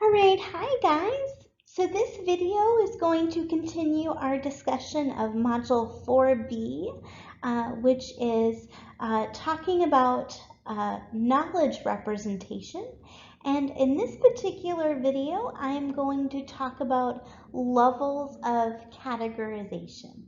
All right, hi guys. So this video is going to continue our discussion of Module 4B, which is talking about knowledge representation. And in this particular video, I am going to talk about levels of categorization.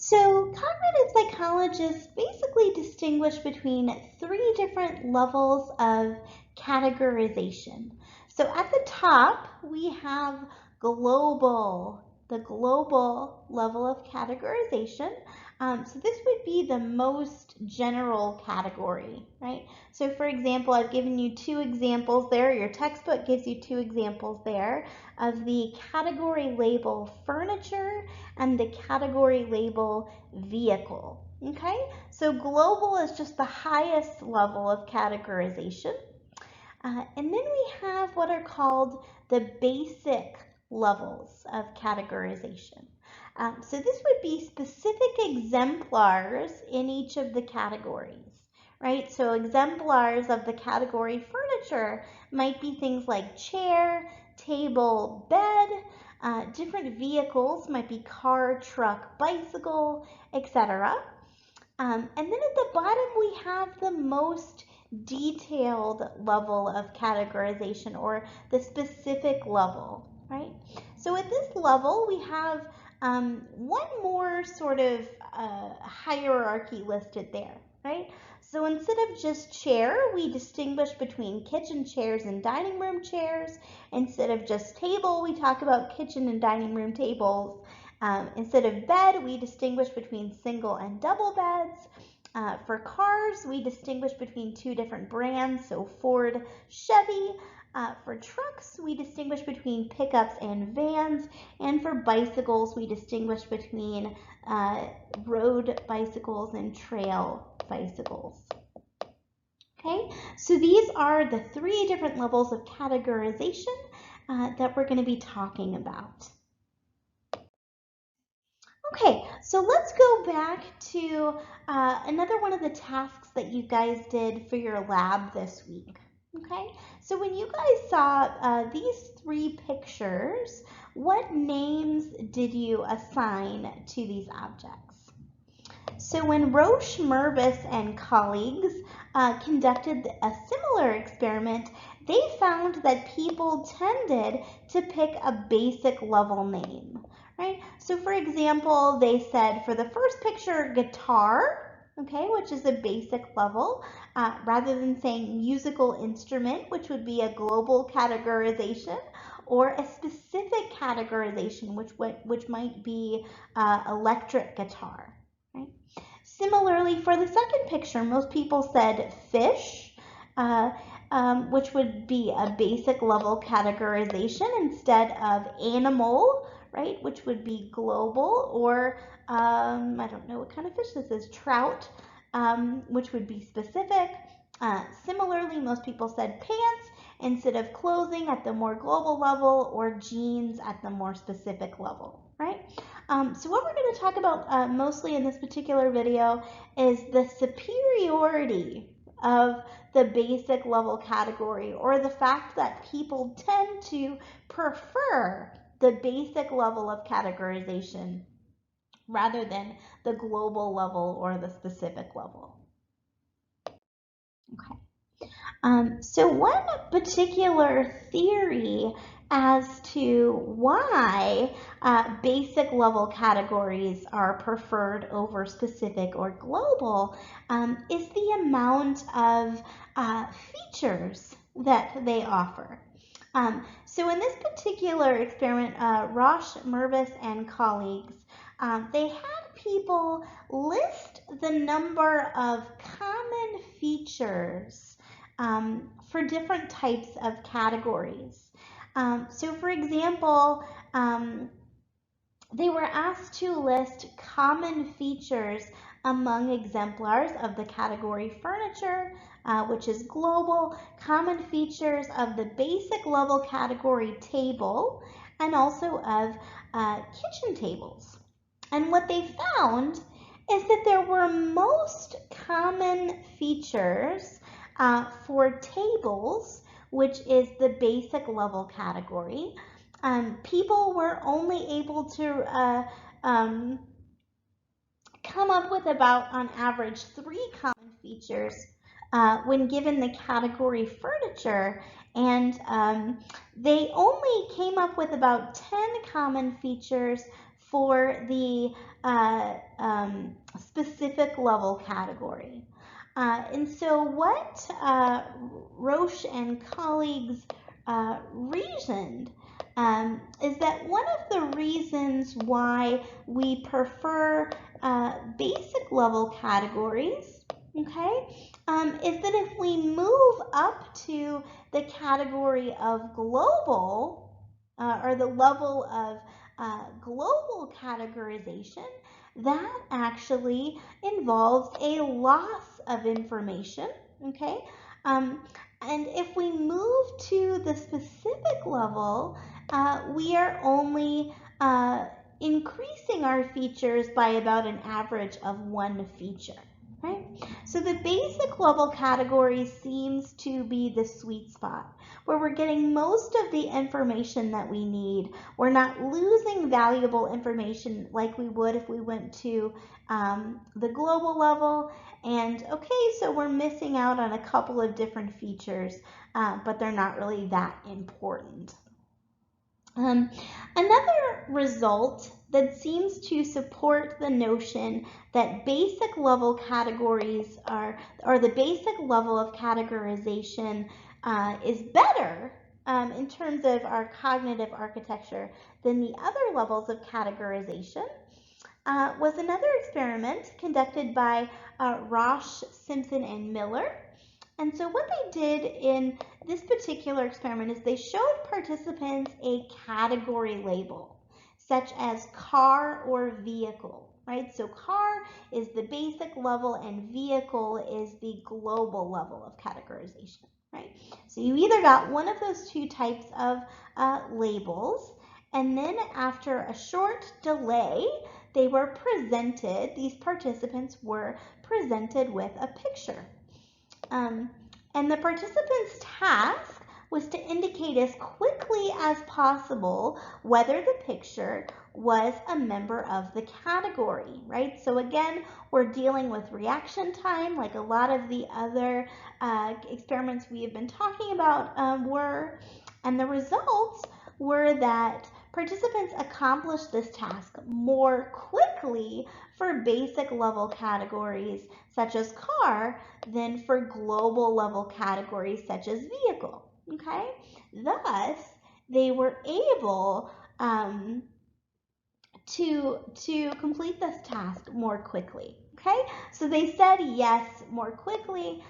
So cognitive psychologists basically distinguish between three different levels of categorization. So at the top, we have the global level of categorization. So this would be the most general category, right? So for example, I've given you two examples there. Your textbook gives you two examples there of the category label furniture and the category label vehicle. Okay, so global is just the highest level of categorization. And then we have what are called the basic levels of categorization. So this would be specific exemplars in each of the categories, right? So exemplars of the category furniture might be things like chair, table, bed. Different vehicles might be car, truck, bicycle, etc. And then at the bottom, we have the most detailed level of categorization, or the specific level, right? So at this level, we have one more sort of hierarchy listed there, right? So instead of just chair, we distinguish between kitchen chairs and dining room chairs. Instead of just table, we talk about kitchen and dining room tables. Instead of bed, we distinguish between single and double beds. For cars, we distinguish between two different brands, so Ford, Chevy. For trucks, we distinguish between pickups and vans. And for bicycles, we distinguish between road bicycles and trail bicycles. Okay, so these are the three different levels of categorization that we're going to be talking about. Okay, so let's go back to another one of the tasks that you guys did for your lab this week. Okay, so when you guys saw these three pictures, what names did you assign to these objects? So when Rosch, Mervis, and colleagues conducted a similar experiment, they found that people tended to pick a basic level name, right? So for example, they said for the first picture, guitar, okay, which is a basic level, rather than saying musical instrument, which would be a global categorization, or a specific categorization, which might be electric guitar. Similarly, for the second picture, most people said fish, which would be a basic level categorization instead of animal, right, which would be global, or I don't know what kind of fish this is, trout, which would be specific. Similarly, most people said pants instead of clothing at the more global level, or jeans at the more specific level, right? So what we're going to talk about mostly in this particular video is the superiority of the basic level category, or the fact that people tend to prefer the basic level of categorization rather than the global level or the specific level. Okay. So one particular theory as to why basic level categories are preferred over specific or global is the amount of features that they offer. So in this particular experiment, Rosch, Mervis, and colleagues, they had people list the number of common features for different types of categories. So for example, they were asked to list common features among exemplars of the category furniture, which is global, common features of the basic level category table, and also of kitchen tables. And what they found is that there were most common features For tables, which is the basic level category, people were only able to come up with about, on average, 3 common features when given the category furniture, and they only came up with about 10 common features for the specific level category. And so what Rosch and colleagues reasoned is that one of the reasons why we prefer basic level categories, okay, is that if we move up to the category of global, or the level of global categorization, that actually involves a loss of information, okay? And if we move to the specific level, we are only increasing our features by about an average of 1 feature, right? So the basic level category seems to be the sweet spot, where we're getting most of the information that we need. We're not losing valuable information like we would if we went to the global level. And okay, so we're missing out on a couple of different features, but they're not really that important. Another result that seems to support the notion that basic level categories or the basic level of categorization is better in terms of our cognitive architecture than the other levels of categorization was another experiment conducted by Rosch, Simpson, and Miller. And so what they did in this particular experiment is they showed participants a category label, such as car or vehicle, right? So car is the basic level and vehicle is the global level of categorization, right? So you either got one of those 2 types of labels, and then after a short delay, they were presented, these participants were presented with a picture. And the participant's task was to indicate as quickly as possible whether the picture was a member of the category, right? So again, we're dealing with reaction time like a lot of the other experiments we have been talking about were, and the results were that participants accomplished this task more quickly for basic level categories such as car than for global level categories such as vehicle, okay? Thus, they were able to complete this task more quickly, okay? So they said yes more quickly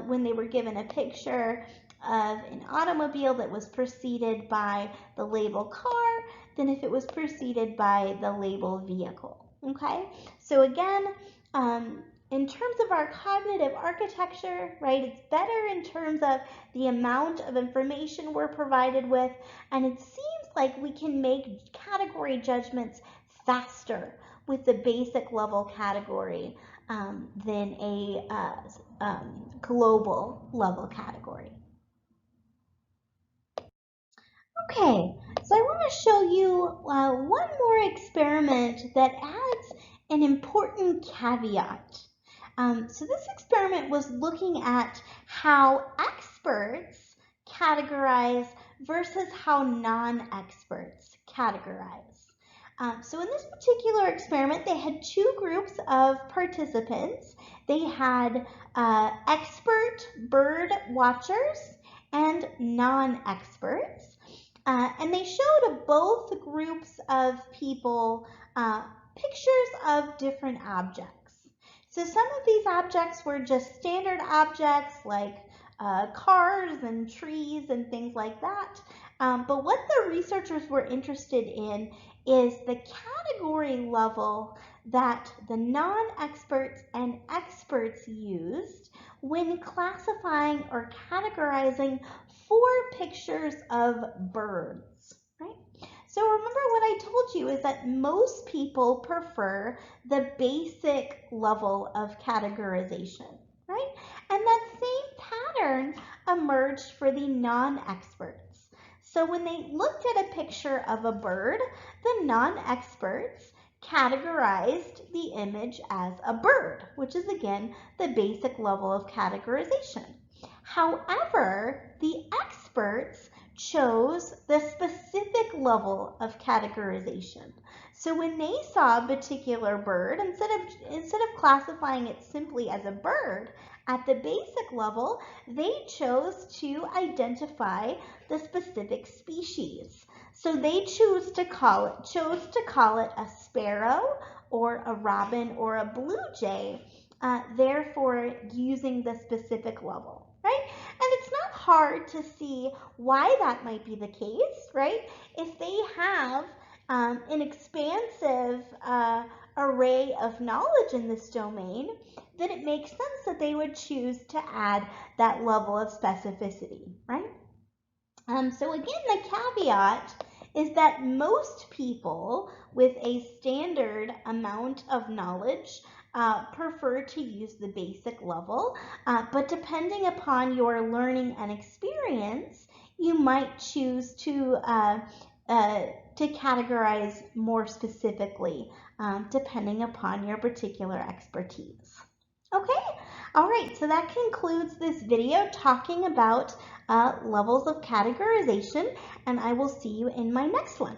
when they were given a picture of an automobile that was preceded by the label car than if it was preceded by the label vehicle, okay? So again, in terms of our cognitive architecture, right, it's better in terms of the amount of information we're provided with, and it seems like we can make category judgments faster with the basic level category than a global level category. Okay, so I want to show you one more experiment that adds an important caveat. So this experiment was looking at how experts categorize versus how non-experts categorize. So in this particular experiment, they had 2 groups of participants. They had expert bird watchers and non-experts. And they showed both groups of people pictures of different objects. So some of these objects were just standard objects like cars and trees and things like that. But what the researchers were interested in is the category level that the non-experts and experts used when classifying or categorizing 4 pictures of birds, right? So remember what I told you is that most people prefer the basic level of categorization, right? And that same emerged for the non-experts. So when they looked at a picture of a bird, the non-experts categorized the image as a bird, which is again the basic level of categorization. However, the experts chose the specific level of categorization. So when they saw a particular bird, instead of classifying it simply as a bird, at the basic level, they chose to identify the specific species. So they chose to call it a sparrow or a robin or a blue jay, therefore using the specific level, right? And it's not hard to see why that might be the case, right? If they have an expansive array of knowledge in this domain, then it makes sense that they would choose to add that level of specificity, right? So again, the caveat is that most people with a standard amount of knowledge prefer to use the basic level, but depending upon your learning and experience, you might choose to categorize more specifically, depending upon your particular expertise. Okay, all right, so that concludes this video talking about levels of categorization, and I will see you in my next one.